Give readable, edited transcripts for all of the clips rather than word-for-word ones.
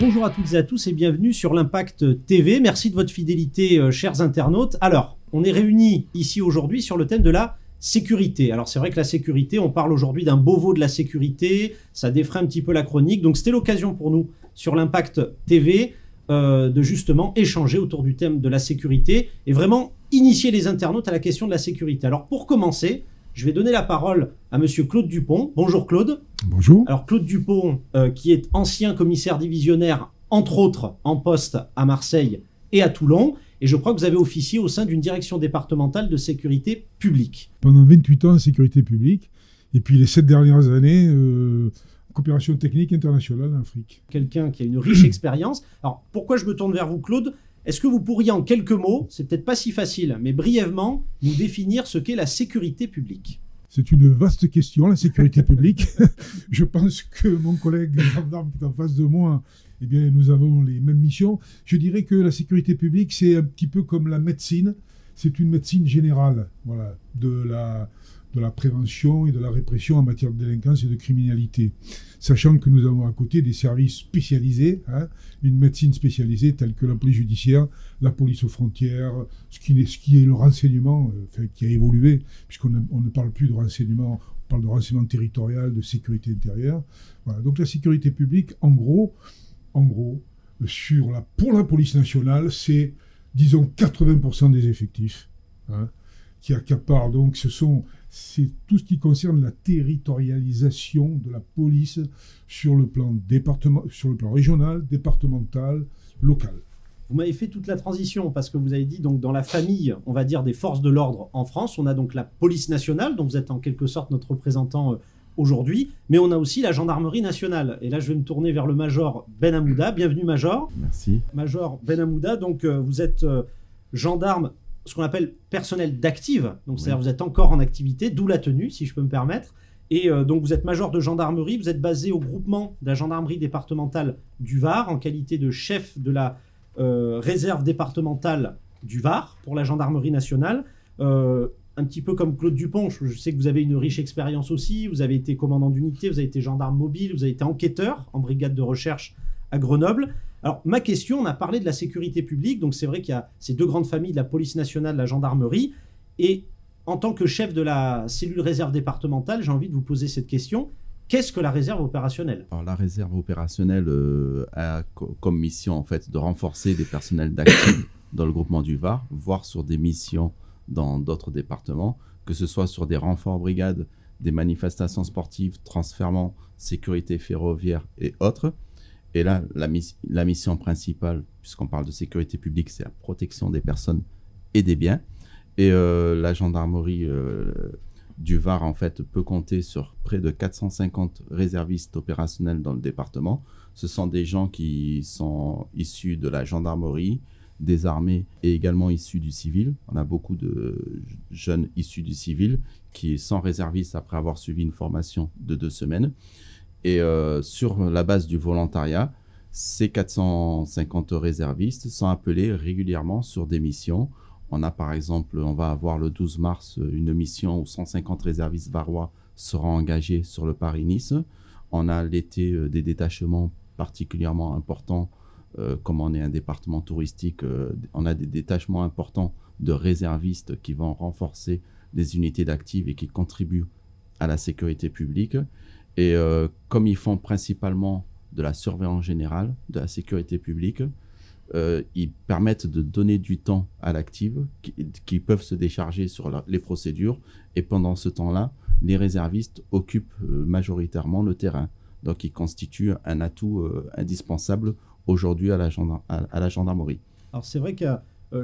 Bonjour à toutes et à tous et bienvenue sur l'Impact TV. Merci de votre fidélité, chers internautes. Alors, on est réunis ici aujourd'hui sur le thème de la sécurité. Alors, c'est vrai que la sécurité, on parle aujourd'hui d'un Beauvau de la sécurité, ça défraie un petit peu la chronique. Donc, c'était l'occasion pour nous, sur l'Impact TV, de justement échanger autour du thème de la sécurité et vraiment initier les internautes à la question de la sécurité. Alors, pour commencer, je vais donner la parole à monsieur Claude Dupont. Bonjour Claude. Bonjour. Alors Claude Dupont, qui est ancien commissaire divisionnaire, entre autres en poste à Marseille et à Toulon. Et je crois que vous avez officié au sein d'une direction départementale de sécurité publique. Pendant 28 ans en sécurité publique. Et puis les 7 dernières années, coopération technique internationale en Afrique. Quelqu'un qui a une riche expérience. Alors pourquoi je me tourne vers vous Claude ? Est-ce que vous pourriez en quelques mots, c'est peut-être pas si facile, mais brièvement, nous définir ce qu'est la sécurité publique ? C'est une vaste question, la sécurité publique. Je pense que mon collègue gendarme qui est en face de moi, eh bien, nous avons les mêmes missions. Je dirais que la sécurité publique, c'est un petit peu comme la médecine. C'est une médecine générale, voilà, de la prévention et de la répression en matière de délinquance et de criminalité. Sachant que nous avons à côté des services spécialisés, une médecine spécialisée telle que la police judiciaire, la police aux frontières, ce qui est le renseignement, qui a évolué, puisqu'on ne parle plus de renseignement, on parle de renseignement territorial, de sécurité intérieure. Voilà. Donc la sécurité publique, en gros, pour la police nationale, c'est, disons, 80% des effectifs qui accaparent. Donc c'est tout ce qui concerne la territorialisation de la police sur le plan régional, départemental, local. Vous m'avez fait toute la transition parce que vous avez dit donc dans la famille, on va dire, des forces de l'ordre en France, on a donc la police nationale, dont vous êtes en quelque sorte notre représentant aujourd'hui, mais on a aussi la gendarmerie nationale. Et là, je vais me tourner vers le major Ben Hamouda. Bienvenue, major. Merci. Major Ben Hamouda, donc vous êtes gendarme, ce qu'on appelle personnel d'active, donc c'est-à-dire vous êtes encore en activité, d'où la tenue, si je peux me permettre. Et donc vous êtes major de gendarmerie, vous êtes basé au groupement de la gendarmerie départementale du Var, en qualité de chef de la réserve départementale du Var pour la gendarmerie nationale. Un petit peu comme Claude Dupont, je sais que vous avez une riche expérience aussi, vous avez été commandant d'unité, vous avez été gendarme mobile, vous avez été enquêteur en brigade de recherche à Grenoble. Alors, ma question, on a parlé de la sécurité publique, donc c'est vrai qu'il y a ces deux grandes familles, de la police nationale, la gendarmerie, et en tant que chef de la cellule réserve départementale, j'ai envie de vous poser cette question. Qu'est-ce que la réserve opérationnelle ? Alors, la réserve opérationnelle a comme mission en fait de renforcer des personnels d'active dans le groupement du Var, voire sur des missions dans d'autres départements, que ce soit sur des renforts brigades, des manifestations sportives, transferments, sécurité ferroviaire et autres. Et là, la mission principale, puisqu'on parle de sécurité publique, c'est la protection des personnes et des biens. Et la gendarmerie du Var, en fait, peut compter sur près de 450 réservistes opérationnels dans le département. Ce sont des gens qui sont issus de la gendarmerie, des armées et également issus du civil. On a beaucoup de jeunes issus du civil qui sont réservistes après avoir suivi une formation de 2 semaines. Et sur la base du volontariat, ces 450 réservistes sont appelés régulièrement sur des missions. On a par exemple, on va avoir le 12 mars une mission où 150 réservistes varois seront engagés sur le Paris-Nice. On a l'été des détachements particulièrement importants, comme on est un département touristique, on a des détachements importants de réservistes qui vont renforcer les unités d'actifs et qui contribuent à la sécurité publique. Et comme ils font principalement de la surveillance générale, de la sécurité publique, ils permettent de donner du temps à l'active qui peuvent se décharger sur les procédures. Et pendant ce temps-là, les réservistes occupent majoritairement le terrain. Donc, ils constituent un atout indispensable aujourd'hui à la gendarmerie. Alors, c'est vrai que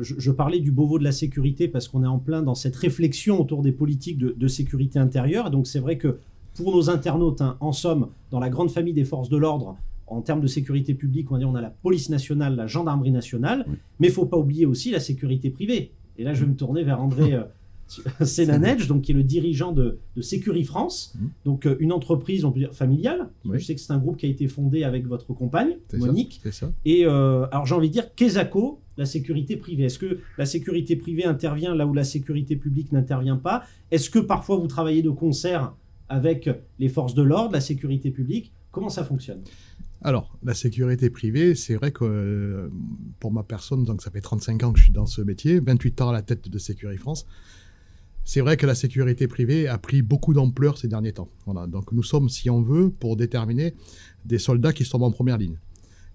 je parlais du Beauvau de la sécurité parce qu'on est en plein dans cette réflexion autour des politiques de sécurité intérieure. Et donc, c'est vrai que pour nos internautes, en somme, dans la grande famille des forces de l'ordre, en termes de sécurité publique, on a la police nationale, la gendarmerie nationale, mais il ne faut pas oublier aussi la sécurité privée. Et là, je vais me tourner vers André Sénanedge, donc qui est le dirigeant de Sécurifrance, donc une entreprise, on peut dire, familiale. Je sais que c'est un groupe qui a été fondé avec votre compagne, Monique. C'est ça. Et alors, j'ai envie de dire, Quesaco, la sécurité privée. Est-ce que la sécurité privée intervient là où la sécurité publique n'intervient pas ? Est-ce que parfois vous travaillez de concert avec les forces de l'ordre, la sécurité publique ? Comment ça fonctionne ? Alors, la sécurité privée, c'est vrai que pour ma personne, donc ça fait 35 ans que je suis dans ce métier, 28 ans à la tête de Sécurité France, c'est vrai que la sécurité privée a pris beaucoup d'ampleur ces derniers temps. Voilà. Donc nous sommes, si on veut, pour déterminer des soldats qui sont en première ligne.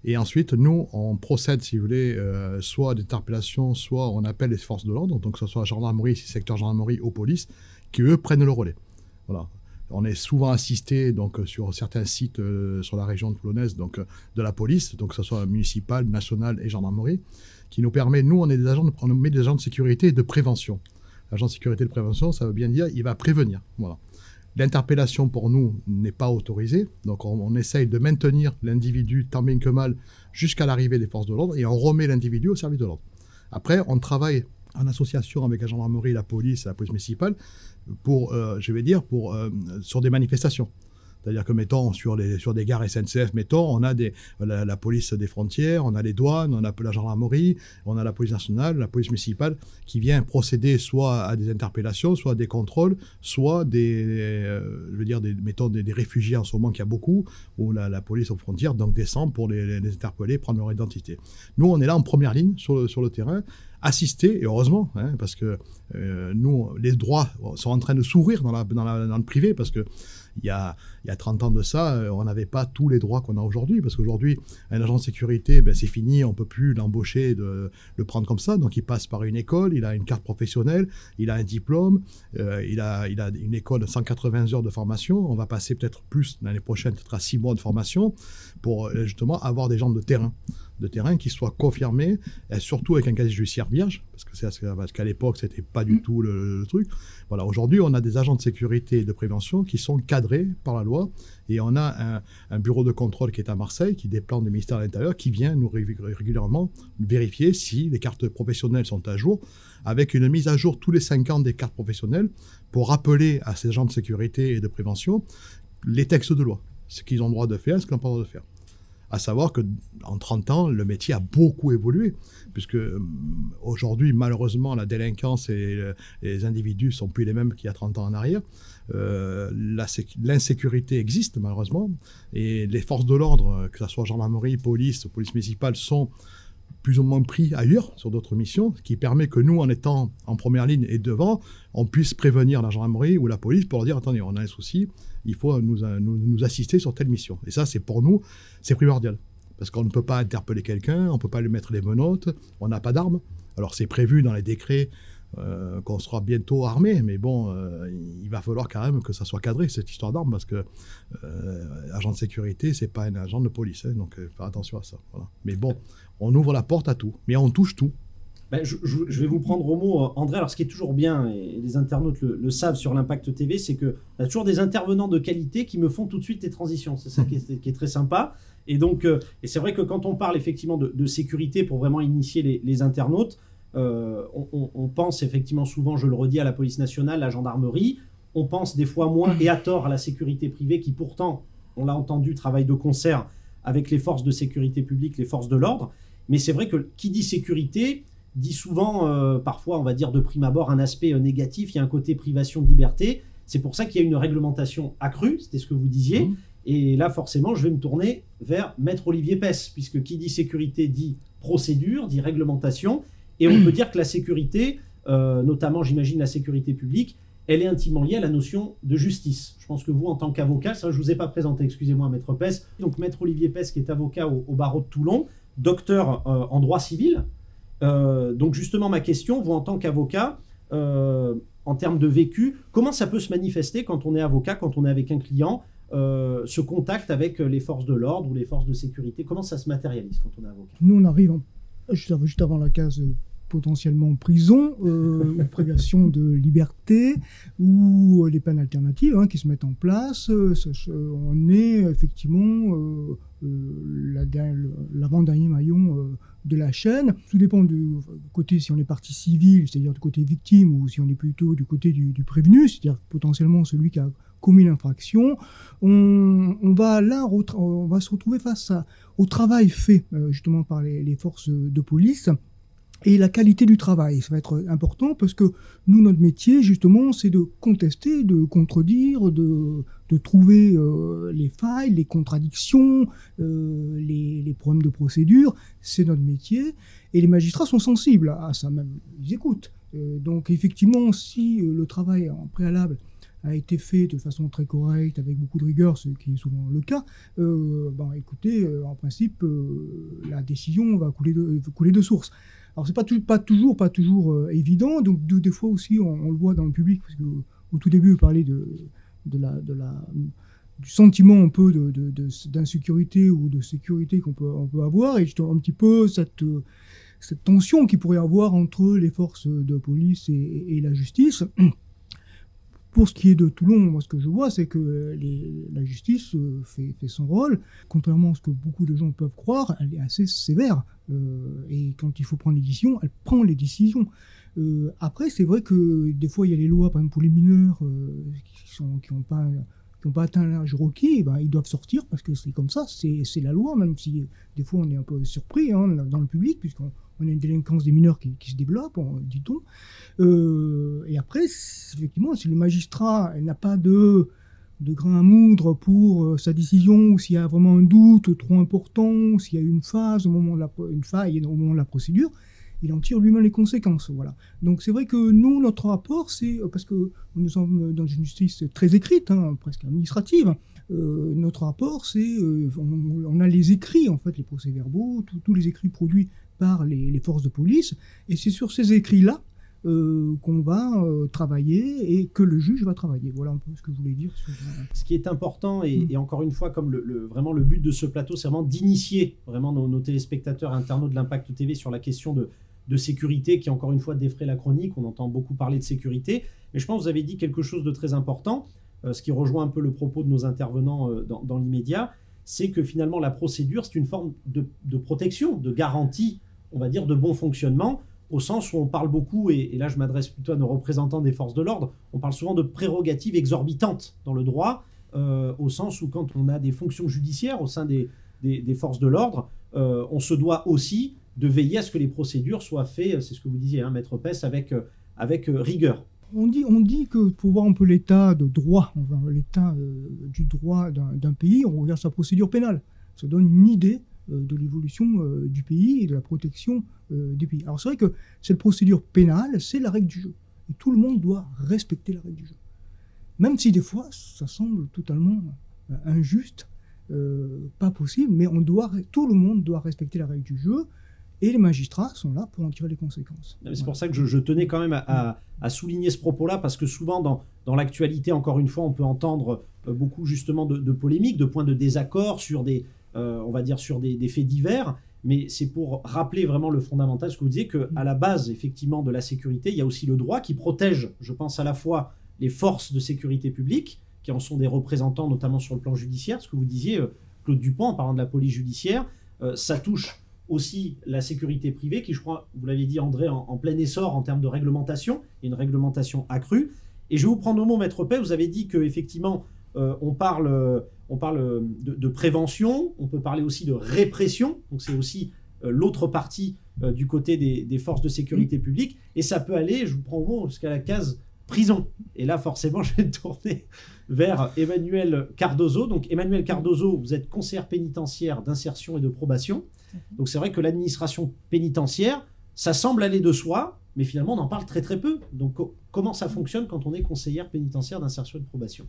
Et ensuite, nous, on procède, si vous voulez, soit d'interpellation, soit on appelle les forces de l'ordre, donc que ce soit gendarmerie, secteur gendarmerie ou police, qui eux prennent le relais. Voilà. On est souvent assisté donc sur certains sites sur la région toulonnaise donc de la police, donc que ce soit municipal, national et gendarmerie, qui nous permet, nous, on met des agents de sécurité et de prévention. L'agent de sécurité et de prévention, ça veut bien dire il va prévenir. Voilà. L'interpellation pour nous n'est pas autorisée, donc on essaye de maintenir l'individu tant bien que mal jusqu'à l'arrivée des forces de l'ordre et on remet l'individu au service de l'ordre. Après, on travaille en association avec la gendarmerie, la police municipale pour, sur des manifestations. C'est-à-dire que, mettons, sur des gares SNCF, mettons, on a la police des frontières, on a les douanes, on a la gendarmerie, on a la police nationale, la police municipale, qui vient procéder soit à des interpellations, soit à des contrôles, soit des réfugiés en ce moment qu'il y a beaucoup, où la police aux frontières donc descend pour les interpeller, prendre leur identité. Nous, on est là en première ligne sur le terrain, assistés, et heureusement, hein, parce que nous, les droits sont en train de s'ouvrir dans le privé, parce que il y a 30 ans de ça, on n'avait pas tous les droits qu'on a aujourd'hui, parce qu'aujourd'hui, un agent de sécurité, c'est fini, on ne peut plus l'embaucher, le prendre comme ça, donc il passe par une école, il a une carte professionnelle, il a un diplôme, il a une école de 180 heures de formation, on va passer peut-être plus l'année prochaine, peut-être à 6 mois de formation, pour justement avoir des gens de terrain qui soient confirmés, et surtout avec un casier judiciaire vierge, parce qu'à l'époque, c'était pas du tout le truc. Voilà, aujourd'hui, on a des agents de sécurité et de prévention qui sont cadrés par la loi, et on a un bureau de contrôle qui est à Marseille, qui dépend du ministère de l'Intérieur, qui vient nous régulièrement vérifier si les cartes professionnelles sont à jour, avec une mise à jour tous les 5 ans des cartes professionnelles, pour rappeler à ces agents de sécurité et de prévention les textes de loi, ce qu'ils ont le droit de faire, ce qu'ils n'ont pas le droit de faire. À savoir qu'en 30 ans, le métier a beaucoup évolué, puisque aujourd'hui, malheureusement, la délinquance et les individus sont plus les mêmes qu'il y a 30 ans en arrière. L'insécurité existe, malheureusement, et les forces de l'ordre, que ce soit gendarmerie, police municipale, sont plus ou moins pris ailleurs, sur d'autres missions, ce qui permet que nous, en étant en première ligne et devant, on puisse prévenir la gendarmerie ou la police pour leur dire « Attendez, on a un souci, il faut nous assister sur telle mission ». Et ça, c'est pour nous, c'est primordial. Parce qu'on ne peut pas interpeller quelqu'un, on ne peut pas lui mettre les menottes, on n'a pas d'armes. Alors c'est prévu dans les décrets qu'on sera bientôt armé, mais bon, il va falloir quand même que ça soit cadré, cette histoire d'armes, parce que agent de sécurité, c'est pas un agent de police, hein, donc faire attention à ça. Voilà. Mais bon, on ouvre la porte à tout, mais on touche tout. Je vais vous prendre au mot, André. Alors, ce qui est toujours bien, et les internautes le savent sur l'Impact TV, c'est qu'il y a toujours des intervenants de qualité qui me font tout de suite les transitions. C'est ça qui est très sympa. Et donc, et c'est vrai que quand on parle effectivement de sécurité pour vraiment initier les internautes, on pense effectivement souvent, je le redis, à la police nationale, la gendarmerie. On pense des fois moins, et à tort, à la sécurité privée qui pourtant, on l'a entendu, travaille de concert avec les forces de sécurité publique, les forces de l'ordre. Mais c'est vrai que qui dit sécurité dit souvent, parfois, on va dire de prime abord, un aspect négatif. Il y a un côté privation de liberté. C'est pour ça qu'il y a une réglementation accrue, c'était ce que vous disiez. Et là, forcément, je vais me tourner vers Maître Olivier Pesse, puisque qui dit sécurité dit procédure, dit réglementation. Et on peut dire que la sécurité, notamment, j'imagine, la sécurité publique, elle est intimement liée à la notion de justice. Je pense que vous, en tant qu'avocat, ça, je ne vous ai pas présenté, excusez-moi, Maître Pesse. Donc, Maître Olivier Pesse, qui est avocat au barreau de Toulon, docteur en droit civil. Donc, justement, ma question, vous, en tant qu'avocat, en termes de vécu, comment ça peut se manifester quand on est avocat, quand on est avec un client, ce contact avec les forces de l'ordre ou les forces de sécurité, comment ça se matérialise quand on est avocat? Nous, on arrive juste avant la case potentiellement prison, ou privation de liberté, ou les peines alternatives qui se mettent en place. On est effectivement l'avant-dernier maillon de la chaîne. Tout dépend du côté, si on est partie civile, c'est-à-dire du côté victime, ou si on est plutôt du côté du prévenu, c'est-à-dire potentiellement celui qui a commis l'infraction. On va se retrouver face au travail fait justement par les forces de police, Et la qualité du travail, ça va être important parce que nous, notre métier, justement, c'est de contester, de contredire, de trouver les failles, les contradictions, les problèmes de procédure. C'est notre métier. Et les magistrats sont sensibles à ça même. Ils écoutent. Donc, effectivement, si le travail en préalable a été fait de façon très correcte, avec beaucoup de rigueur, ce qui est souvent le cas, écoutez, en principe, la décision va couler de source. Alors c'est pas toujours évident, donc des fois aussi on le voit dans le public, parce que au tout début vous parlez du sentiment un peu d'insécurité ou de sécurité qu'on peut avoir, et un petit peu cette tension qu'il pourrait y avoir entre les forces de police et la justice. Pour ce qui est de Toulon, moi ce que je vois, c'est que la justice fait son rôle. Contrairement à ce que beaucoup de gens peuvent croire, elle est assez sévère. Et quand il faut prendre les décisions, elle prend les décisions. Après, c'est vrai que des fois, il y a les lois, par exemple pour les mineurs, qui n'ont pas atteint l'âge requis, ils doivent sortir parce que c'est comme ça, c'est la loi, même si des fois on est un peu surpris dans le public, puisqu'on a une délinquance des mineurs qui se développe, dit-on. Et après, effectivement, si le magistrat n'a pas de grain à moudre pour sa décision, ou s'il y a vraiment un doute trop important, s'il y a une faille au moment de la procédure, il en tire lui-même les conséquences. Voilà. Donc c'est vrai que nous, notre rapport, c'est parce que nous sommes dans une justice très écrite, presque administrative. Notre rapport, c'est on a les écrits, en fait, les procès-verbaux, tous les écrits produits par les forces de police, et c'est sur ces écrits-là qu'on va travailler et que le juge va travailler. Voilà un peu ce que je voulais dire. Ce qui est important, et encore une fois, comme vraiment le but de ce plateau, c'est vraiment d'initier vraiment nos téléspectateurs internautes de l'Impact TV sur la question de sécurité qui, encore une fois, défraie la chronique. On entend beaucoup parler de sécurité, mais je pense que vous avez dit quelque chose de très important, ce qui rejoint un peu le propos de nos intervenants dans l'immédiat, c'est que finalement la procédure, c'est une forme de protection, de garantie, on va dire, de bon fonctionnement, au sens où on parle beaucoup, et là je m'adresse plutôt à nos représentants des forces de l'ordre, on parle souvent de prérogatives exorbitantes dans le droit, au sens où quand on a des fonctions judiciaires au sein des forces de l'ordre, on se doit aussi de veiller à ce que les procédures soient faites, c'est ce que vous disiez, Maître Pess, avec rigueur. On dit que pour voir un peu l'état de droit, l'état du droit d'un pays, on regarde sa procédure pénale. Ça donne une idée de l'évolution du pays et de la protection du pays. Alors c'est vrai que cette procédure pénale, c'est la règle du jeu. Et tout le monde doit respecter la règle du jeu. Même si des fois, ça semble totalement injuste, pas possible, mais tout le monde doit respecter la règle du jeu. Et les magistrats sont là pour en tirer les conséquences. C'est pour ça que je tenais quand même à souligner ce propos-là, parce que souvent dans l'actualité, encore une fois, on peut entendre beaucoup justement de polémiques, de points de désaccord sur on va dire sur des faits divers, mais c'est pour rappeler vraiment le fondamental, ce que vous disiez, qu'à la base, effectivement, de la sécurité, il y a aussi le droit qui protège, je pense, à la fois les forces de sécurité publique, qui en sont des représentants, notamment sur le plan judiciaire, ce que vous disiez, Claude Dupont, en parlant de la police judiciaire, ça touche aussi la sécurité privée, qui, je crois, vous l'aviez dit, André, en plein essor en termes de réglementation, et une réglementation accrue. Et je vais vous prendre au mot, Maître Pess, vous avez dit qu'effectivement, on parle de prévention, on peut parler aussi de répression, donc c'est aussi l'autre partie du côté des forces de sécurité publique, et ça peut aller, je vous prends au mot, jusqu'à la case prison. Et là, forcément, je vais me tourner vers Emmanuel Cardozo. Donc, Emmanuel Cardozo, vous êtes conseillère pénitentiaire d'insertion et de probation. Donc, c'est vrai que l'administration pénitentiaire, ça semble aller de soi, mais finalement, on en parle très très peu. Donc, comment ça fonctionne quand on est conseillère pénitentiaire d'insertion et de probation ?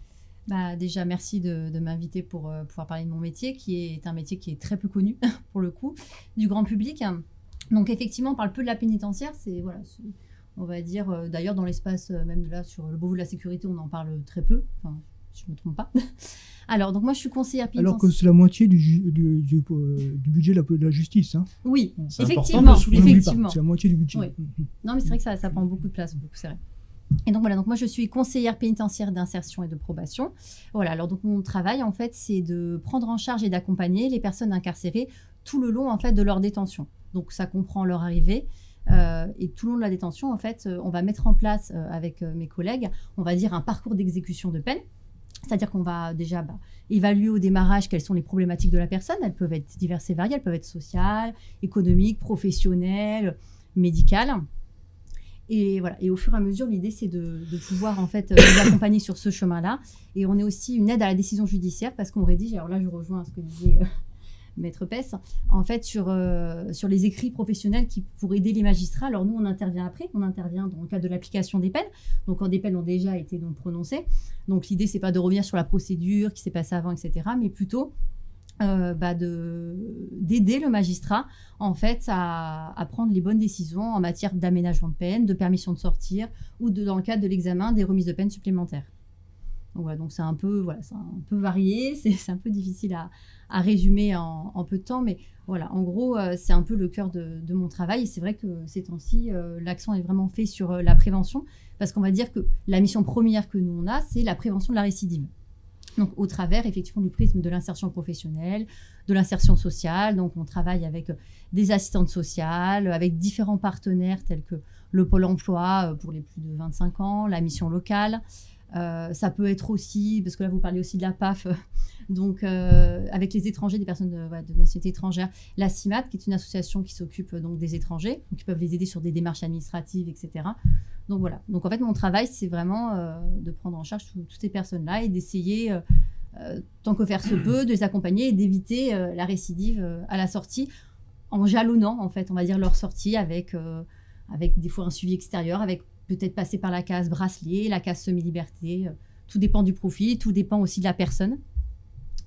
Déjà, merci de m'inviter pour pouvoir parler de mon métier, qui est un métier qui est très peu connu, pour le coup, du grand public. Donc, effectivement, on parle peu de la pénitentiaire. On va dire, d'ailleurs, dans l'espace, même là, sur le Beauvau de la sécurité, on en parle très peu. Enfin, si je ne me trompe pas. Alors, donc moi, je suis conseillère pénitentiaire. Alors que c'est la moitié du budget de la justice. Oui, c'est effectivement. C'est la moitié du budget. Oui. Non, mais c'est vrai que ça prend beaucoup de place, c'est vrai. Et donc voilà, donc moi je suis conseillère pénitentiaire d'insertion et de probation. Voilà, alors donc mon travail en fait c'est de prendre en charge et d'accompagner les personnes incarcérées tout le long en fait de leur détention. Donc ça comprend leur arrivée et tout le long de la détention en fait on va mettre en place avec mes collègues, on va dire un parcours d'exécution de peine. C'est-à-dire qu'on va déjà évaluer au démarrage quelles sont les problématiques de la personne. Elles peuvent être diverses et variées, elles peuvent être sociales, économiques, professionnelles, médicale. Et voilà. Et au fur et à mesure, l'idée, c'est de pouvoir en fait les accompagner sur ce chemin-là. Et on est aussi une aide à la décision judiciaire parce qu'on rédige. Alors là, je rejoins ce que disait Maître Pess, en fait, sur les écrits professionnels pour aider les magistrats. Alors nous, on intervient après. On intervient dans le cadre de l'application des peines. Donc, quand des peines ont déjà été donc prononcées. Donc, l'idée, c'est pas de revenir sur la procédure qui s'est passée avant, etc., mais plutôt d'aider le magistrat en fait à prendre les bonnes décisions en matière d'aménagement de peine, de permission de sortir ou dans le cadre de l'examen des remises de peine supplémentaires. Donc voilà, donc c'est un peu varié, c'est un peu difficile à résumer en peu de temps, mais voilà, en gros, c'est un peu le cœur de mon travail. Et c'est vrai que ces temps-ci, l'accent est vraiment fait sur la prévention, parce qu'on va dire que la mission première que nous on a, c'est la prévention de la récidive. Donc, au travers, effectivement, du prisme de l'insertion professionnelle, de l'insertion sociale. Donc, on travaille avec des assistantes sociales, avec différents partenaires tels que le Pôle emploi pour les plus de 25 ans, la mission locale. Ça peut être aussi, parce que là, vous parlez aussi de la PAF, donc avec les étrangers, des personnes de nationalité étrangère, la CIMAT, qui est une association qui s'occupe donc des étrangers, donc qui peuvent les aider sur des démarches administratives, etc. Donc voilà. Donc en fait, mon travail, c'est vraiment de prendre en charge toutes ces personnes-là et d'essayer, tant que faire se peut, de les accompagner et d'éviter la récidive à la sortie, en jalonnant, en fait, on va dire, leur sortie avec des fois un suivi extérieur, avec peut-être passer par la case bracelet, la case semi-liberté. Tout dépend du profil, tout dépend aussi de la personne.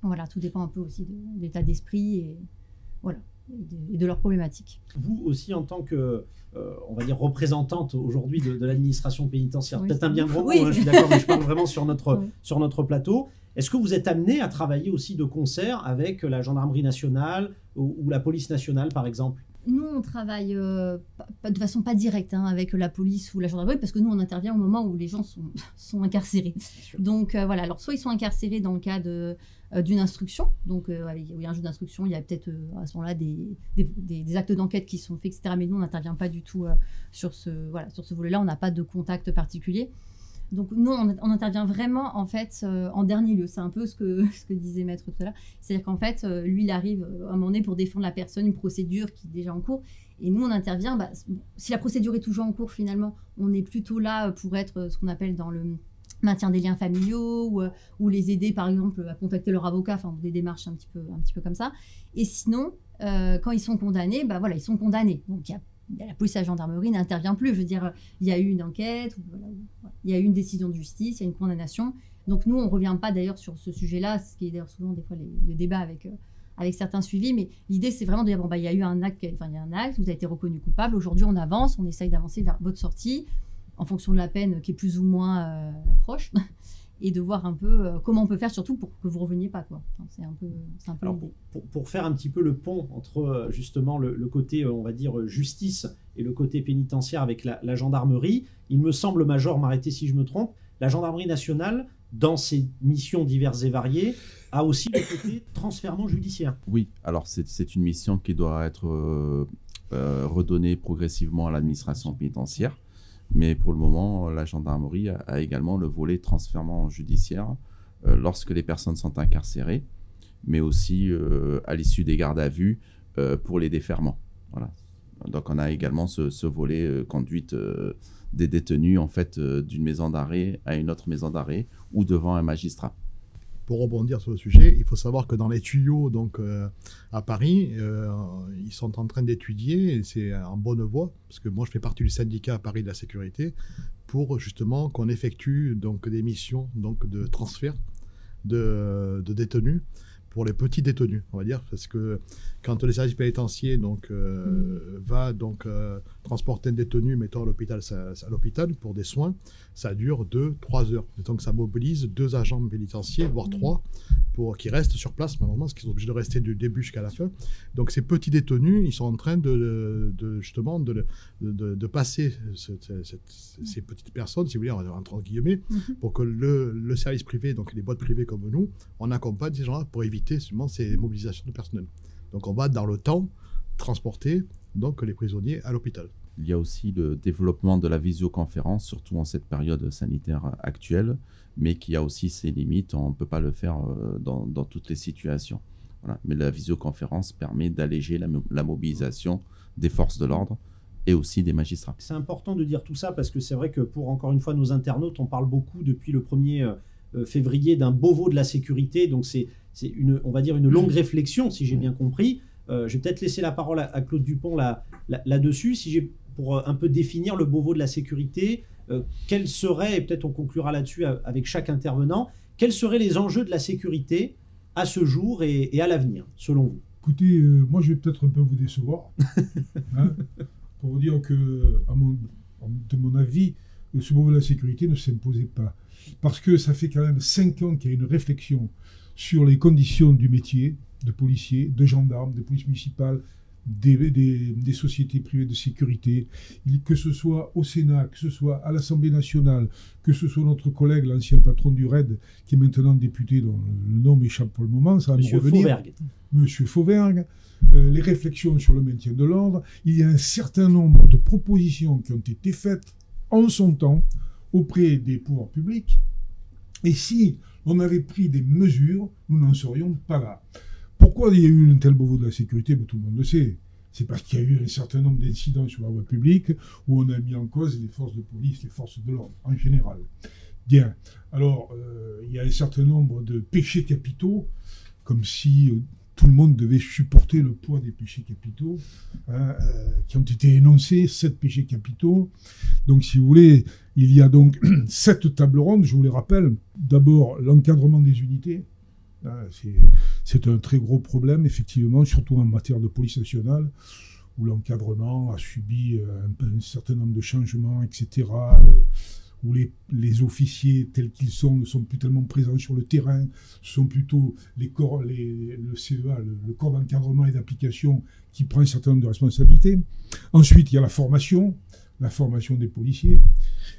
Voilà, tout dépend un peu aussi de l'état d'esprit et voilà, et de leurs problématiques. Vous aussi, en tant que, on va dire, représentante aujourd'hui de l'administration pénitentiaire, Oui, peut-être un bien gros mot, oui. hein, je suis d'accord, mais je parle vraiment sur notre, Oui. sur notre plateau. Est-ce que vous êtes amené à travailler aussi de concert avec la gendarmerie nationale ou la police nationale, par exemple ? Nous, on travaille de façon pas directe avec la police ou la gendarmerie, parce que nous, on intervient au moment où les gens sont incarcérés. Donc voilà, alors soit ils sont incarcérés dans le cadre d'une instruction, donc il y a un jeu d'instruction, il y a peut-être à ce moment-là des actes d'enquête qui sont faits, etc. Mais nous, on n'intervient pas du tout sur ce volet-là, on n'a pas de contact particulier. Donc nous, on intervient vraiment en fait en dernier lieu. C'est un peu ce que disait Maître tout à l'heure. C'est-à-dire qu'en fait, lui, il arrive à un moment donné pour défendre la personne, une procédure qui est déjà en cours. Et nous, on intervient. Si la procédure est toujours en cours, finalement, on est plutôt là pour être ce qu'on appelle dans le maintien des liens familiaux ou les aider, par exemple, à contacter leur avocat. Enfin, des démarches un petit peu comme ça. Et sinon, quand ils sont condamnés, voilà, ils sont condamnés. Donc la police et la gendarmerie n'intervient plus. Je veux dire, il y a eu une enquête, il y a eu une décision de justice, il y a une condamnation. Donc nous, on ne revient pas d'ailleurs sur ce sujet-là, ce qui est d'ailleurs souvent des fois le débat avec certains suivis. Mais l'idée, c'est vraiment de dire, il y a eu un acte, vous avez été reconnu coupable. Aujourd'hui, on avance, on essaye d'avancer vers votre sortie en fonction de la peine qui est plus ou moins proche. Et de voir un peu comment on peut faire, surtout pour que vous ne reveniez pas, quoi. Enfin, c'est un peu Alors, l'idée. pour faire un petit peu le pont entre justement le côté, on va dire, justice et le côté pénitentiaire avec la gendarmerie, il me semble, Major, m'arrêtez si je me trompe, la gendarmerie nationale, dans ses missions diverses et variées, a aussi le côté transfèrement judiciaire. Oui, alors c'est une mission qui doit être redonnée progressivement à l'administration pénitentiaire. Mais pour le moment, la gendarmerie a également le volet transfèrement judiciaire lorsque les personnes sont incarcérées, mais aussi à l'issue des gardes à vue pour les déferrements. Voilà. Donc on a également ce volet conduite des détenus en fait d'une maison d'arrêt à une autre maison d'arrêt ou devant un magistrat. Pour rebondir sur le sujet, il faut savoir que dans les tuyaux donc, à Paris, ils sont en train d'étudier, et c'est en bonne voie, parce que moi je fais partie du syndicat à Paris de la sécurité, pour justement qu'on effectue donc, des missions donc, de transfert de détenus pour les petits détenus, on va dire, parce que quand le service pénitentiaire donc, va donc, transporter un détenu, mettons à l'hôpital pour des soins, ça dure 2-3 heures. Donc ça mobilise 2 agents pénitentiaires, voire 3, qui restent sur place, malheureusement, parce qu'ils sont obligés de rester du début jusqu'à la fin. Donc ces petits détenus, ils sont en train justement de passer ces petites personnes, si vous voulez, entre guillemets, pour que le service privé, donc les boîtes privées comme nous, on accompagne ces gens-là pour éviter justement ces mobilisations de personnel. Donc on va dans le temps transporter donc les prisonniers à l'hôpital. Il y a aussi le développement de la visioconférence, surtout en cette période sanitaire actuelle, mais qui a aussi ses limites. On ne peut pas le faire dans toutes les situations. Voilà. Mais la visioconférence permet d'alléger la mobilisation des forces de l'ordre et aussi des magistrats. C'est important de dire tout ça parce que c'est vrai que pour, encore une fois, nos internautes, on parle beaucoup depuis le 1er février d'un Beauvau de la sécurité. Donc c'est on va dire une longue réflexion, si j'ai bien compris. Je vais peut-être laisser la parole à Claude Dupont là-dessus, pour un peu définir le Beauvau de la sécurité. Quels seraient, et peut-être on conclura là-dessus avec chaque intervenant, quels seraient les enjeux de la sécurité à ce jour et à l'avenir, selon vous? Écoutez, moi je vais peut-être un peu vous décevoir, hein, pour vous dire que, de mon avis, ce Beauvau de la sécurité ne s'imposait pas. Parce que ça fait quand même 5 ans qu'il y a une réflexion sur les conditions du métier de policier, de gendarme, de police municipale, des sociétés privées de sécurité, que ce soit au Sénat, que ce soit à l'Assemblée nationale, que ce soit notre collègue, l'ancien patron du RAID, qui est maintenant député, dont le nom m'échappe pour le moment, ça va Monsieur me revenir. Fauvergue. Monsieur Fauvergue, les réflexions sur le maintien de l'ordre. Il y a un certain nombre de propositions qui ont été faites en son temps auprès des pouvoirs publics. Et si on avait pris des mesures, nous n'en serions pas là. Pourquoi il y a eu un tel Beauvau de la sécurité? Tout le monde le sait. C'est parce qu'il y a eu un certain nombre d'incidents sur la voie publique où on a mis en cause les forces de police, les forces de l'ordre en général. Bien. Alors, il y a un certain nombre de péchés capitaux, comme si tout le monde devait supporter le poids des péchés capitaux, hein, qui ont été énoncés, 7 péchés capitaux. Donc, si vous voulez, il y a donc 7 tables rondes, je vous les rappelle. D'abord, l'encadrement des unités. C'est un très gros problème, effectivement, surtout en matière de police nationale, où l'encadrement a subi un certain nombre de changements, etc., où les officiers tels qu'ils sont ne sont plus tellement présents sur le terrain, ce sont plutôt le CEA, le corps d'encadrement et d'application, qui prend un certain nombre de responsabilités. Ensuite, il y a la formation des policiers.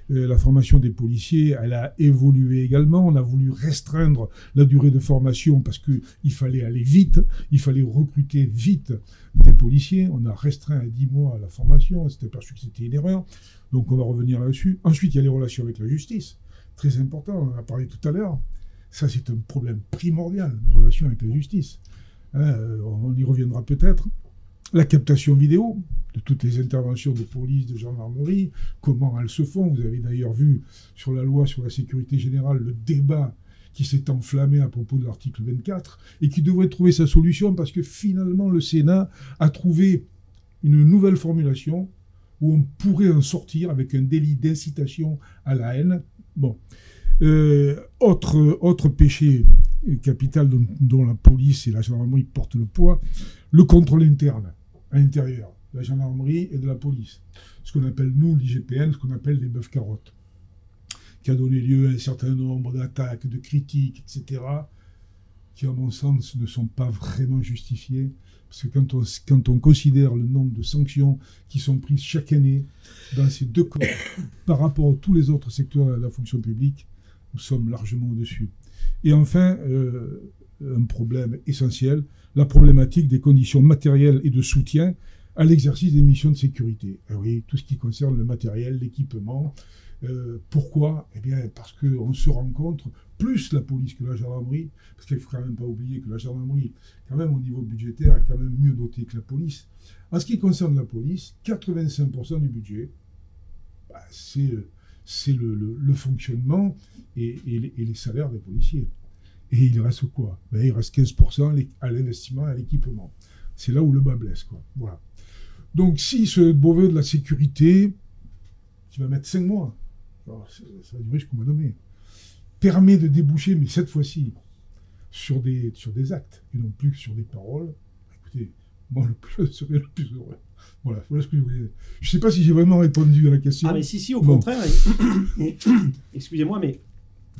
La formation des policiers, elle a évolué également. On a voulu restreindre la durée de formation parce qu'il fallait aller vite, il fallait recruter vite des policiers. On a restreint à 10 mois la formation, on s'était aperçu que c'était une erreur. Donc on va revenir là-dessus. Ensuite, il y a les relations avec la justice. Très important, on en a parlé tout à l'heure. Ça, c'est un problème primordial, les relations avec la justice. On y reviendra peut-être. La captation vidéo de toutes les interventions de police, de gendarmerie, comment elles se font. Vous avez d'ailleurs vu sur la loi sur la sécurité générale le débat qui s'est enflammé à propos de l'article 24 et qui devrait trouver sa solution parce que finalement le Sénat a trouvé une nouvelle formulation où on pourrait en sortir avec un délit d'incitation à la haine. Bon. Autre péché capital dont la police et la gendarmerie portent le poids, le contrôle interne à l'intérieur de la gendarmerie et de la police. Ce qu'on appelle, nous, l'IGPN, ce qu'on appelle les bœufs carottes, qui a donné lieu à un certain nombre d'attaques, de critiques, etc., qui, à mon sens, ne sont pas vraiment justifiées. Parce que quand on considère le nombre de sanctions qui sont prises chaque année dans ces deux corps par rapport à tous les autres secteurs de la fonction publique, nous sommes largement au-dessus. Et enfin, un problème essentiel, la problématique des conditions matérielles et de soutien à l'exercice des missions de sécurité. Et oui, tout ce qui concerne le matériel, l'équipement. Pourquoi? Eh bien, parce qu'on se rencontre, plus la police que la gendarmerie, parce qu'il ne faut quand même pas oublier que la gendarmerie, quand même au niveau budgétaire, est quand même mieux dotée que la police. En ce qui concerne la police, 85% du budget, c'est le fonctionnement et les salaires des policiers. Et il reste quoi? Il reste 15% à l'investissement et à l'équipement. C'est là où le bas blesse, quoi. Voilà. Donc, si ce Beauvau de la sécurité, qui va mettre 5 mois, alors, ça va durer jusqu'au mois de mai, permet de déboucher, mais cette fois-ci, sur des actes, et non plus que sur des paroles, écoutez, moi, je serais le plus heureux. Voilà ce que je voulais dire. Je ne sais pas si j'ai vraiment répondu à la question. Ah, mais si, au contraire. Excusez-moi, mais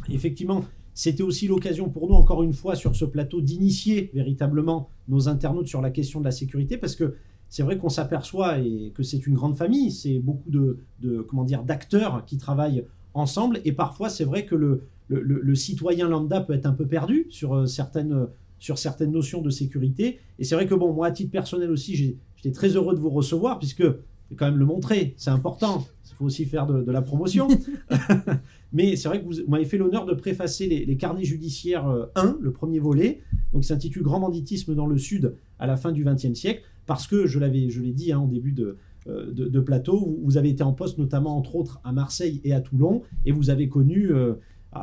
effectivement, c'était aussi l'occasion pour nous, encore une fois, sur ce plateau, d'initier véritablement nos internautes sur la question de la sécurité, parce que c'est vrai qu'on s'aperçoit et que c'est une grande famille, c'est beaucoup d'acteurs qui travaillent ensemble, et parfois c'est vrai que le citoyen lambda peut être un peu perdu sur certaines notions de sécurité, et c'est vrai que bon, moi à titre personnel aussi, j'étais très heureux de vous recevoir, puisque je vais quand même le montrer, c'est important, il faut aussi faire de la promotion. Mais c'est vrai que vous m'avez fait l'honneur de préfacer les carnets judiciaires 1, le premier volet, donc il s'intitule Grand banditisme dans le Sud à la fin du XXe siècle, parce que, je l'ai dit en début de plateau. Vous avez été en poste notamment, entre autres, à Marseille et à Toulon, et vous avez connu,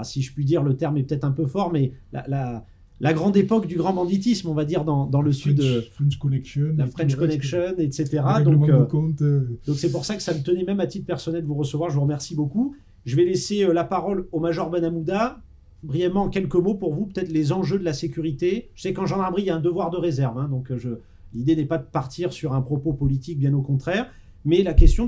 si je puis dire, le terme est peut-être un peu fort, mais la grande époque du grand banditisme, on va dire, dans le sud. French Connection. La French Connection, etc. Donc c'est pour ça que ça me tenait même à titre personnel de vous recevoir. Je vous remercie beaucoup. Je vais laisser la parole au Major Benhamouda. Brièvement, en quelques mots pour vous, peut-être les enjeux de la sécurité. Je sais qu'en gendarmerie, il y a un devoir de réserve, hein, donc l'idée n'est pas de partir sur un propos politique, bien au contraire, mais la question,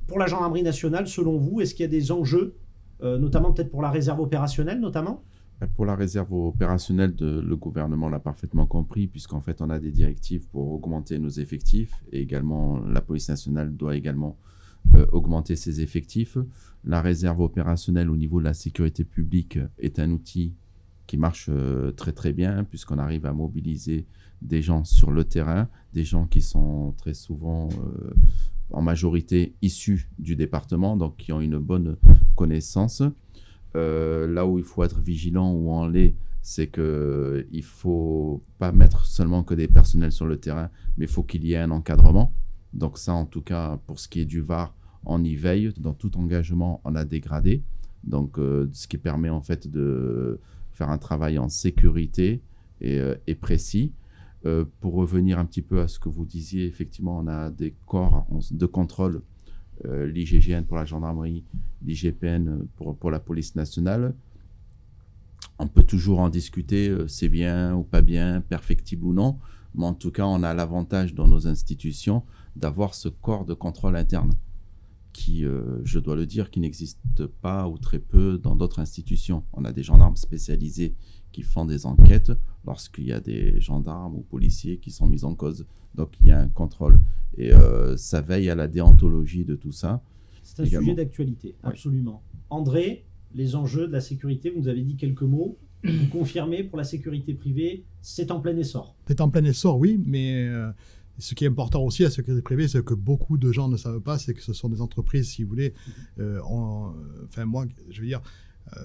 pour la gendarmerie nationale, selon vous, est-ce qu'il y a des enjeux, notamment peut-être pour la réserve opérationnelle, notamment ? Pour la réserve opérationnelle, le gouvernement l'a parfaitement compris, puisqu'en fait, on a des directives pour augmenter nos effectifs, et également, la police nationale doit également augmenter ses effectifs. La réserve opérationnelle au niveau de la sécurité publique est un outil qui marche très très bien, puisqu'on arrive à mobiliser des gens sur le terrain, des gens qui sont très souvent en majorité issus du département, donc qui ont une bonne connaissance. Là où il faut être vigilant, où on l'est, c'est qu'il ne faut pas mettre seulement que des personnels sur le terrain, mais il faut qu'il y ait un encadrement. Donc ça, en tout cas, pour ce qui est du VAR, on y veille. Dans tout engagement, on a des gradés. Donc, ce qui permet en fait de faire un travail en sécurité et précis. Pour revenir un petit peu à ce que vous disiez, effectivement, on a des corps de contrôle, l'IGGN pour la gendarmerie, l'IGPN pour la police nationale. On peut toujours en discuter, c'est bien ou pas bien, perfectible ou non. Mais en tout cas, on a l'avantage dans nos institutions d'avoir ce corps de contrôle interne qui, je dois le dire, qui n'existe pas ou très peu dans d'autres institutions. On a des gendarmes spécialisés qui font des enquêtes lorsqu'il y a des gendarmes ou policiers qui sont mis en cause. Donc, il y a un contrôle. Et ça veille à la déontologie de tout ça. C'est un sujet d'actualité, absolument. Oui. André, les enjeux de la sécurité, vous nous avez dit quelques mots. Vous confirmez, pour la sécurité privée, c'est en plein essor. C'est en plein essor, oui, mais ce qui est important aussi à la sécurité privée, c'est que beaucoup de gens ne savent pas, c'est que ce sont des entreprises, si vous voulez, moi, je veux dire,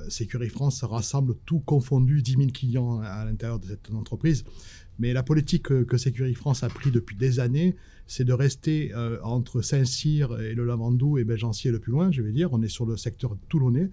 Sécurité France rassemble tout confondu 10 000 clients à l'intérieur de cette entreprise. Mais la politique que Sécurité France a pris depuis des années, c'est de rester entre Saint-Cyr et le Lavandou et Belgency et le plus loin, je vais dire. On est sur le secteur toulonnais,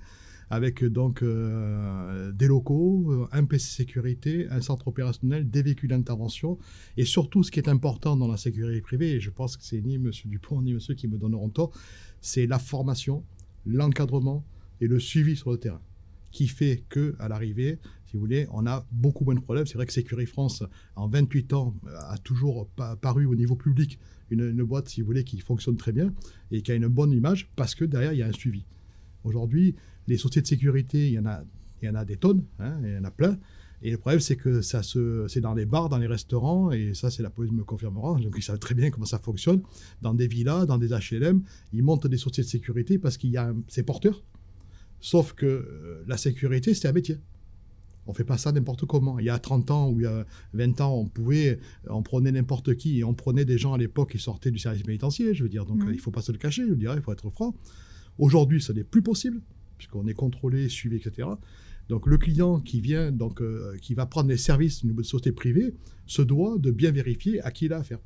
avec donc des locaux, un PC sécurité, un centre opérationnel, des véhicules d'intervention. Et surtout, ce qui est important dans la sécurité privée, et je pense que c'est ni M. Dupont ni monsieur qui me donneront tort, c'est la formation, l'encadrement et le suivi sur le terrain, qui fait qu'à l'arrivée, si vous voulez, on a beaucoup moins de problèmes. C'est vrai que Sécurité France, en 28 ans, a toujours paru au niveau public une boîte, si vous voulez, qui fonctionne très bien et qui a une bonne image parce que derrière, il y a un suivi. Aujourd'hui, les sociétés de sécurité, il y en a des tonnes, hein, il y en a plein. Et le problème, c'est que c'est dans les bars, dans les restaurants, et ça, c'est la police me confirmera, donc ils savent très bien comment ça fonctionne. Dans des villas, dans des HLM, ils montent des sociétés de sécurité parce qu'il y a c'est porteur. Sauf que la sécurité, c'est un métier. On ne fait pas ça n'importe comment. Il y a 30 ans ou il y a 20 ans, on prenait n'importe qui, et on prenait des gens à l'époque qui sortaient du service pénitentiaire, je veux dire. Donc, il ne faut pas se le cacher, je dirais, il faut être franc. Aujourd'hui, ce n'est plus possible, puisqu'on est contrôlé, suivi, etc. Donc, le client qui vient, qui va prendre les services d'une société privée, se doit de bien vérifier à qui il a affaire.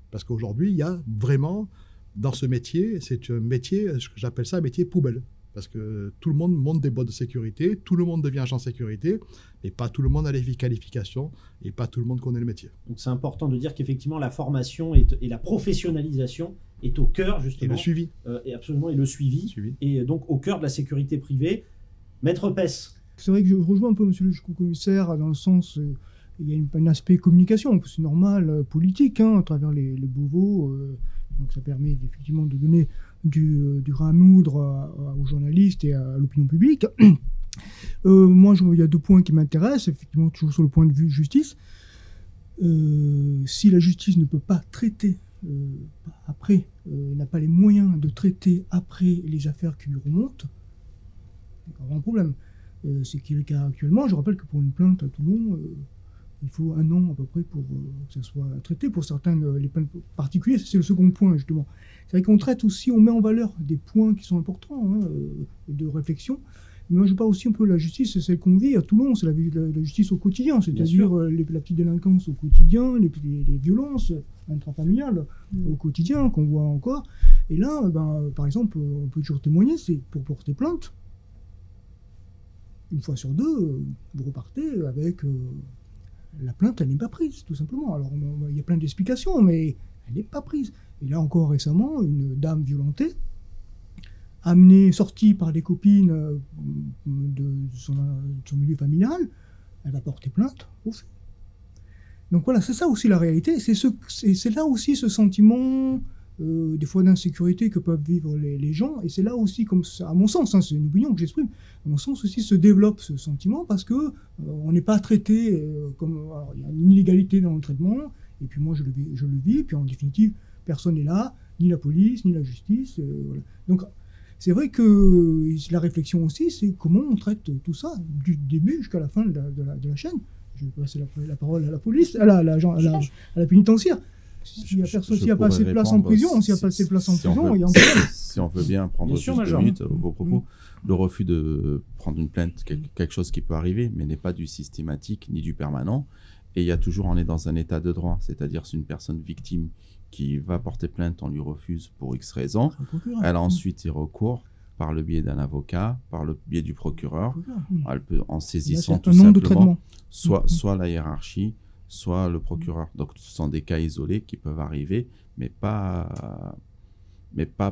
Parce qu'aujourd'hui, il y a vraiment, dans ce métier, c'est un métier, j'appelle ça un métier poubelle. Parce que tout le monde monte des boîtes de sécurité, tout le monde devient agent de sécurité, mais pas tout le monde a les qualifications et pas tout le monde connaît le métier. Donc c'est important de dire qu'effectivement la formation et la professionnalisation est au cœur justement. Et le suivi. Et absolument, et le suivi. Et donc au cœur de la sécurité privée. Maître Pess. C'est vrai que je rejoins un peu monsieur le commissaire dans le sens, il y a un aspect communication, c'est normal, politique, hein, à travers les Beauvau. Donc ça permet effectivement de donner du grain à moudre aux journalistes et à l'opinion publique. Moi, il y a 2 points qui m'intéressent, effectivement, toujours sur le point de vue justice. Si la justice ne peut pas traiter après, n'a pas les moyens de traiter après les affaires qui lui remontent, c'est un grand problème. C'est qu'il est le cas actuellement. Je rappelle que pour une plainte à Toulon, il faut 1 an à peu près pour que ça soit traité. Pour certains, les plaintes particuliers, c'est le second point justement. C'est vrai qu'on traite aussi, on met en valeur des points qui sont importants, hein, de réflexion. Mais moi, je parle aussi un peu de la justice, c'est celle qu'on vit à Toulon, c'est la justice au quotidien, c'est-à-dire la petite délinquance au quotidien, les violences, intrafamiliales au quotidien, qu'on voit encore. Et là, par exemple, on peut toujours témoigner, c'est pour porter plainte. Une fois sur deux, vous repartez avec la plainte, elle n'est pas prise, tout simplement. Alors, il y a plein d'explications, mais elle n'est pas prise. Et là encore récemment, une dame violentée, sortie par des copines de son milieu familial, elle va porter plainte au fait. Donc voilà, c'est ça aussi la réalité. C'est là aussi ce sentiment, des fois d'insécurité que peuvent vivre les gens. Et c'est là aussi, comme ça, à mon sens, c'est une opinion que j'exprime, à mon sens aussi se développe ce sentiment parce que on n'est pas traité comme... Alors, il y a une inégalité dans le traitement, et puis moi je le vis, puis en définitive, personne n'est là, ni la police, ni la justice. Voilà. Donc c'est vrai que la réflexion aussi, c'est comment on traite tout ça, du début jusqu'à la fin de la chaîne. Je vais passer la parole à la police, à la pénitentiaire. S'il n'y a pas assez de place en prison, il y a si on veut bien prendre juste 2 minutes vos propos, le refus de prendre une plainte, quelque chose qui peut arriver, mais n'est pas du systématique ni du permanent. Et il y a toujours, on est dans un état de droit, c'est-à-dire c'est une personne victime qui va porter plainte, on lui refuse pour X raisons. Elle a ensuite y recours par le biais d'un avocat, par le biais du procureur. Elle peut, en saisissant tout simplement, soit la hiérarchie, soit le procureur. Donc ce sont des cas isolés qui peuvent arriver, mais pas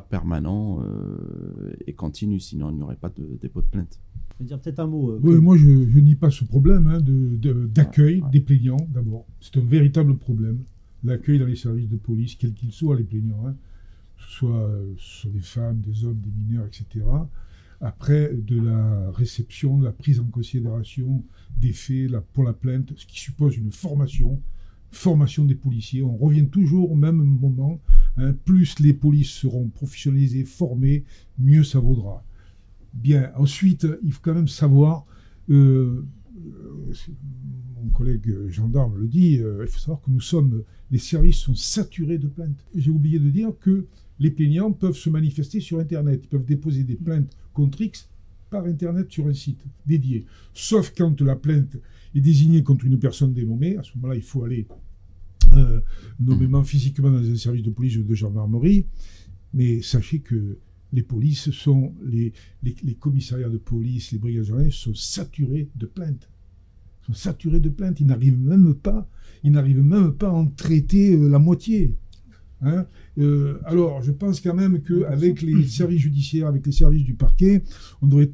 permanents et continus, sinon il n'y aurait pas de dépôt de plainte. Je vais dire peut-être un mot. Oui, moi je nie pas ce problème d'accueil des plaignants d'abord. C'est un véritable problème. L'accueil dans les services de police, quels qu'ils soient, les plaignants, que ce soit des femmes, des hommes, des mineurs, etc. Après, de la réception, de la prise en considération des faits pour la plainte, ce qui suppose une formation des policiers. On revient toujours au même moment. Plus les polices seront professionnalisées, formées, mieux ça vaudra. Bien, ensuite, il faut quand même savoir... mon collègue gendarme le dit, il faut savoir que les services sont saturés de plaintes. J'ai oublié de dire que les plaignants peuvent se manifester sur Internet. Ils peuvent déposer des plaintes contre X par Internet sur un site dédié. Sauf quand la plainte est désignée contre une personne dénommée. À ce moment-là, il faut aller nommément physiquement dans un service de police ou de gendarmerie. Mais sachez que les polices sont, les commissariats de police, les brigades de gendarmerie sont saturés de plaintes. Ils n'arrivent même pas à en traiter la moitié. Alors, je pense quand même qu'avec les services judiciaires, avec les services du parquet, on devrait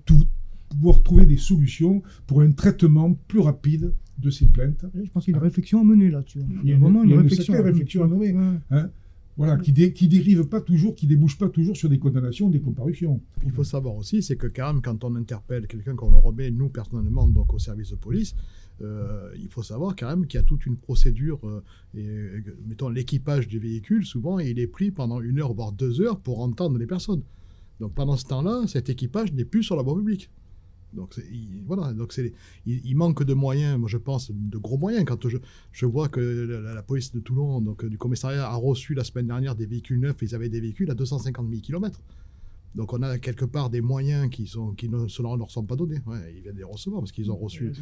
pouvoir trouver des solutions pour un traitement plus rapide de ces plaintes. Je pense qu'il y a une réflexion à mener là-dessus. Il y a vraiment une réflexion à mener. Voilà, qui dérive pas toujours, qui débouche pas toujours sur des condamnations, des comparutions. Il faut savoir aussi, c'est que quand même, quand on interpelle quelqu'un, qu'on le remet, nous, personnellement, donc au service de police, il faut savoir quand même qu'il y a toute une procédure. Mettons, l'équipage du véhicule, souvent, il est pris pendant 1 heure, voire 2 heures pour entendre les personnes. Donc pendant ce temps-là, cet équipage n'est plus sur la voie publique. Donc il manque de moyens, moi je pense, de gros moyens. Quand je vois que la police de Toulon, donc du commissariat, a reçu la semaine dernière des véhicules neufs, ils avaient des véhicules à 250 000 km. Donc on a quelque part des moyens qui ne leur sont pas donnés. Ouais, ils viennent les recevoir parce qu'ils ont reçu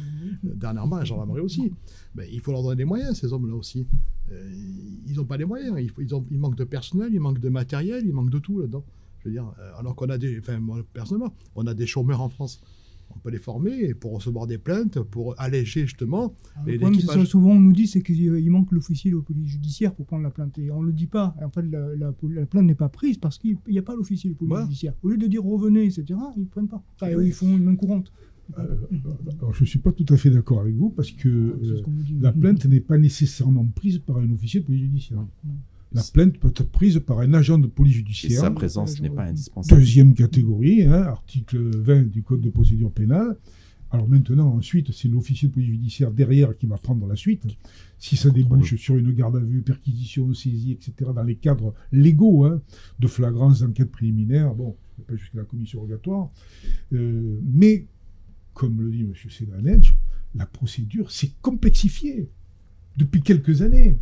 dernièrement la gendarmerie aussi. Mais il faut leur donner des moyens, ces hommes-là aussi. Ils n'ont pas les moyens. Il manque de personnel, il manque de matériel, il manque de tout là-dedans. Je veux dire, alors qu'on a moi, personnellement, on a des chômeurs en France. On peut les former pour recevoir des plaintes, pour alléger justement l'équipage. Souvent, on nous dit qu'il manque l'officier de police judiciaire pour prendre la plainte. Et on ne le dit pas. En fait, la plainte n'est pas prise parce qu'il n'y a pas l'officier de police judiciaire. Au lieu de dire revenez, etc., ils ne prennent pas. Ils font une main courante. Alors, je ne suis pas tout à fait d'accord avec vous parce que la plainte n'est pas nécessairement prise par un officier de police judiciaire. La plainte peut être prise par un agent de police judiciaire. Et sa présence n'est pas indispensable. Deuxième catégorie, article 20 du Code de procédure pénale. Alors maintenant, ensuite, c'est l'officier de police judiciaire derrière qui va prendre la suite. Si ça débouche sur une garde à vue, perquisition, saisie, etc., dans les cadres légaux de flagrance, d'enquête préliminaire, bon, pas jusqu'à la commission rogatoire. Mais, comme le dit M. Sedanetch, la procédure s'est complexifiée depuis quelques années.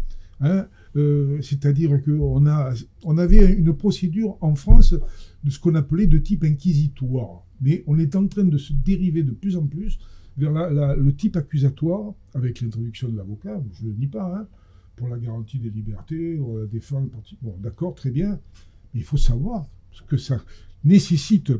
C'est-à-dire qu'on avait une procédure en France de ce qu'on appelait de type inquisitoire. Mais on est en train de se dériver de plus en plus vers le type accusatoire, avec l'introduction de l'avocat, je ne le dis pas, pour la garantie des libertés, défendre... Bon, d'accord, très bien, mais il faut savoir ce que ça nécessite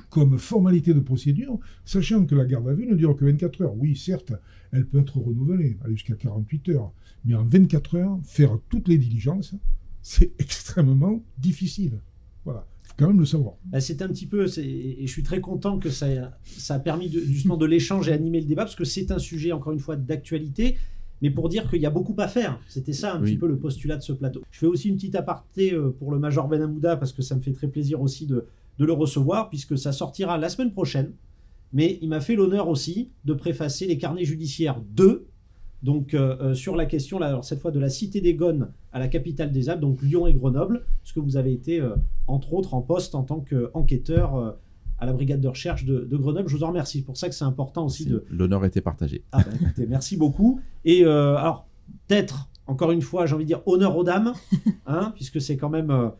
comme formalité de procédure, sachant que la garde à vue ne dure que 24 heures. Oui, certes, elle peut être renouvelée, aller jusqu'à 48 heures, mais en 24 heures, faire toutes les diligences, c'est extrêmement difficile. Voilà, il faut quand même le savoir. C'est un petit peu, et je suis très content que ça a permis justement de l'échange et animer le débat, parce que c'est un sujet, encore une fois, d'actualité, mais pour dire qu'il y a beaucoup à faire. C'était ça un petit peu le postulat de ce plateau. Je fais aussi une petite aparté pour le Major Ben Hamouda, parce que ça me fait très plaisir aussi de le recevoir, puisque ça sortira la semaine prochaine. Mais il m'a fait l'honneur aussi de préfacer les carnets judiciaires 2, donc sur la question, là, alors cette fois de la Cité des Gones à la capitale des Alpes, donc Lyon et Grenoble, puisque vous avez été, entre autres, en poste en tant qu'enquêteur à la brigade de recherche de Grenoble. Je vous en remercie. C'est pour ça que c'est important aussi de... L'honneur était partagé. Ah bah, écoutez, merci beaucoup. Et alors, peut-être, encore une fois, j'ai envie de dire honneur aux dames, hein, puisque c'est quand même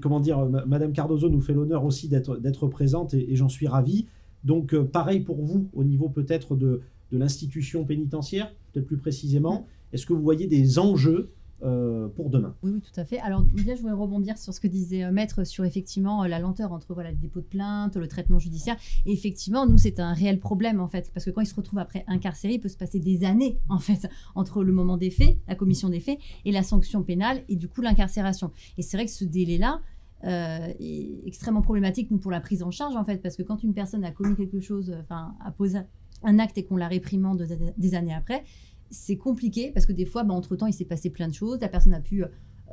comment dire, Madame Cardozo nous fait l'honneur aussi d'être présente et j'en suis ravi. Donc, pareil pour vous, au niveau peut-être de l'institution pénitentiaire, peut-être plus précisément. Est-ce que vous voyez des enjeux pour demain? Oui, tout à fait. Alors, déjà, je voulais rebondir sur ce que disait Maître sur effectivement la lenteur entre le dépôt de plainte, le traitement judiciaire. Et effectivement, nous, c'est un réel problème, en fait, parce que quand il se retrouve après incarcéré, il peut se passer des années, en fait, entre le moment des faits, la commission des faits, et la sanction pénale, et du coup, l'incarcération. Et c'est vrai que ce délai-là est extrêmement problématique, nous, pour la prise en charge, en fait, parce que quand une personne a commis quelque chose, a posé un acte et qu'on la réprimande des années après, c'est compliqué parce que des fois, entre-temps, il s'est passé plein de choses. La personne a pu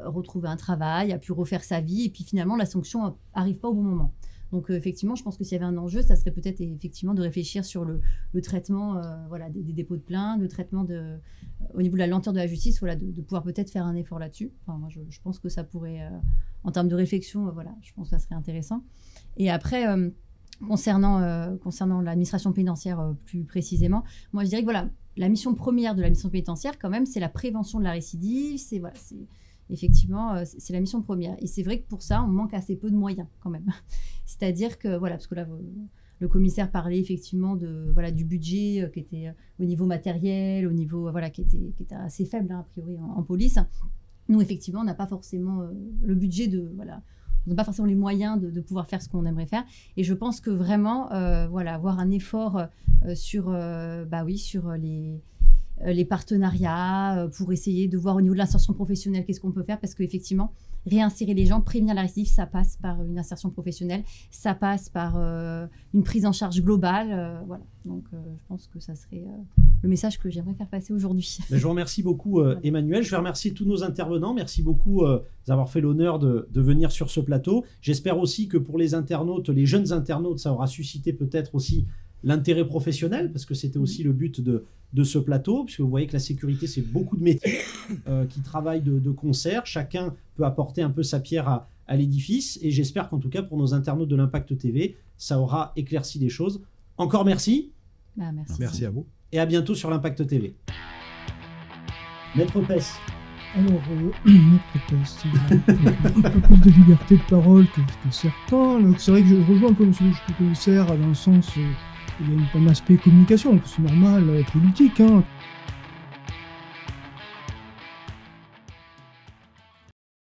retrouver un travail, a pu refaire sa vie et puis finalement, la sanction n'arrive pas au bon moment. Donc effectivement, je pense que s'il y avait un enjeu, ça serait peut-être effectivement de réfléchir sur le traitement des dépôts de plainte, le traitement au niveau de la lenteur de la justice, de pouvoir peut-être faire un effort là-dessus. Enfin, moi, je pense que ça pourrait, en termes de réflexion, je pense que ça serait intéressant. Et après... Concernant l'administration pénitentiaire plus précisément, moi je dirais que la mission première de l'administration pénitentiaire quand même c'est la prévention de la récidive, c'est la mission première. Et c'est vrai que pour ça on manque assez peu de moyens quand même. C'est-à-dire que parce que là le commissaire parlait effectivement du budget qui était au niveau matériel, au niveau qui était assez faible a priori en police. Nous effectivement on n'a pas forcément le budget on n'a pas forcément les moyens de pouvoir faire ce qu'on aimerait faire. Et je pense que vraiment, avoir un effort sur les partenariats, pour essayer de voir au niveau de l'insertion professionnelle qu'est-ce qu'on peut faire, parce qu'effectivement, réinsérer les gens, prévenir la récidive, ça passe par une insertion professionnelle, ça passe par une prise en charge globale. Donc, je pense que ça serait le message que j'aimerais faire passer aujourd'hui. Je vous remercie beaucoup, Emmanuel. Je vais remercier tous nos intervenants. Merci beaucoup d'avoir fait l'honneur de venir sur ce plateau. J'espère aussi que pour les internautes, les jeunes internautes, ça aura suscité peut-être aussi l'intérêt professionnel, parce que c'était aussi le but de ce plateau, puisque vous voyez que la sécurité, c'est beaucoup de métiers qui travaillent de concert. Chacun peut apporter un peu sa pierre à l'édifice, et j'espère qu'en tout cas, pour nos internautes de l'Impact TV, ça aura éclairci des choses. Encore merci. Merci. Merci à vous. Et à bientôt sur l'Impact TV. Maître Pess. Alors, Maître Pess, un peu plus de liberté de parole que certains. Donc, c'est vrai que je rejoins un peu M. le commissaire dans le sens... il y a un aspect communication, c'est normal, politique.